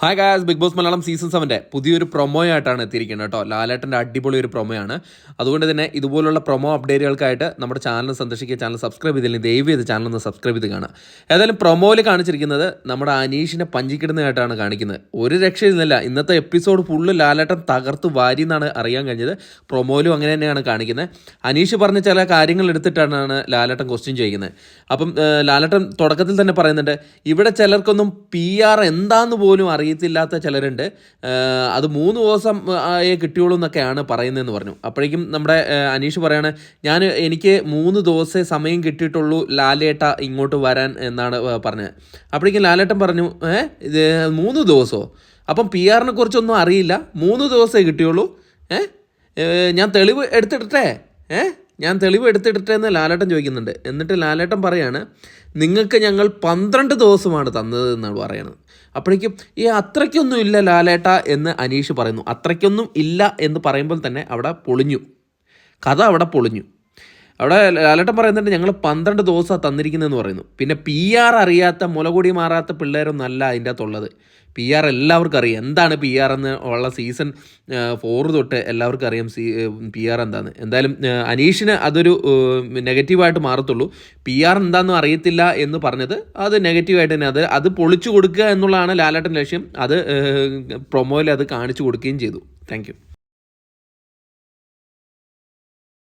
Hi guys, Bigg Boss Malayalam season 7 പുതിയൊരു promo ആയിട്ടാണ് എത്തിയിരിക്കുന്നത് കേട്ടോ. ലാലേട്ടൻ്റെ അടിപൊളി ഒരു പ്രൊമോയാണ്. അതുകൊണ്ട് തന്നെ ഇതുപോലുള്ള പ്രൊമോ അപ്ഡേറ്റുകൾക്കായിട്ട് നമ്മുടെ ചാനൽ സന്ദർശിക്കുക. ചാനൽ സബ്സ്ക്രൈബ് ചെയ്തില്ലെങ്കിൽ ദയവ് ചെയ്ത് ചാനൽ ഒന്ന് സബ്സ്ക്രൈബ് ചെയ്ത് കാണുക. ഏതായാലും പ്രൊമോയിൽ കാണിച്ചിരിക്കുന്നത് നമ്മുടെ അനീഷിനെ പഞ്ചിക്കിടുന്നതായിട്ടാണ് കാണിക്കുന്നത്. ഒരു രക്ഷയില്ല. ഇന്നത്തെ എപ്പിസോഡ് ഫുള്ള് ലാലേട്ടൻ തകർത്ത് വാരി എന്നാണ് അറിയാൻ കഴിഞ്ഞത്. പ്രൊമോയിലും അങ്ങനെ തന്നെയാണ് കാണിക്കുന്നത്. അനീഷ് പറഞ്ഞ ചില കാര്യങ്ങൾ എടുത്തിട്ടാണ് ലാലേട്ടൻ ക്വസ്റ്റ്യൻ ചെയ്യുന്നത്. അപ്പം ലാലേട്ടൻ തുടക്കത്തിൽ തന്നെ പറയുന്നുണ്ട്, ഇവിടെ ചിലർക്കൊന്നും PR എന്താന്ന് പോലും അറിയത്തില്ലാത്ത ചിലരുണ്ട്, അത് 3 ദിവസം ആയേ കിട്ടിയുള്ളൂ എന്നൊക്കെയാണ് പറയുന്നതെന്ന് പറഞ്ഞു. അപ്പോഴേക്കും നമ്മുടെ അനീഷ് പറയാണ്, എനിക്ക് 3 ദിവസമേ സമയം കിട്ടിയിട്ടുള്ളൂ ലാലേട്ട ഇങ്ങോട്ട് വരാൻ എന്നാണ് പറഞ്ഞത്. അപ്പോഴേക്കും ലാലേട്ടൻ പറഞ്ഞു, ഇത് 3 ദിവസമോ? അപ്പം PR കുറിച്ചൊന്നും അറിയില്ല, 3 ദിവസമേ കിട്ടിയുള്ളൂ. ഞാൻ തെളിവ് എടുത്തിടട്ടെ എന്ന് ലാലേട്ടൻ ചോദിക്കുന്നുണ്ട്. എന്നിട്ട് ലാലേട്ടൻ പറയാണ്, നിങ്ങൾക്ക് ഞങ്ങൾ 12 ദിവസമാണ് തന്നത് എന്നാണ് പറയണത്. അപ്പോഴേക്കും അത്രയ്ക്കൊന്നും ഇല്ല ലാലേട്ട എന്ന് അനീഷ് പറയുന്നു. അത്രയ്ക്കൊന്നും ഇല്ല എന്ന് പറയുമ്പോൾ തന്നെ അവിടെ പൊളിഞ്ഞു, കഥ അവിടെ പൊളിഞ്ഞു. അവിടെ ലാലേട്ടൻ പറയുന്നുണ്ട്, ഞങ്ങൾ 12 ദിവസമാണ് തന്നിരിക്കുന്നതെന്ന് പറയുന്നു. പിന്നെ PR അറിയാത്ത മുലകൂടി മാറാത്ത പിള്ളേരൊന്നും അല്ല അതിൻ്റെ അകത്തുള്ളത്. PR എല്ലാവർക്കും അറിയാം എന്താണ് PR എന്ന് ഉള്ള സീസൺ 4 തൊട്ട് എല്ലാവർക്കും അറിയാം PR എന്താണെന്ന്. എന്തായാലും അനീഷിന് അതൊരു നെഗറ്റീവായിട്ട് മാറത്തുള്ളൂ. PR എന്താണെന്നും അറിയത്തില്ല എന്ന് പറഞ്ഞത് അത് നെഗറ്റീവായിട്ട് തന്നെ അത് പൊളിച്ചു കൊടുക്കുക എന്നുള്ളതാണ് ലാലേട്ടൻ്റെ ലക്ഷ്യം. അത് പ്രൊമോയിൽ അത് കാണിച്ചു കൊടുക്കുകയും ചെയ്തു. താങ്ക്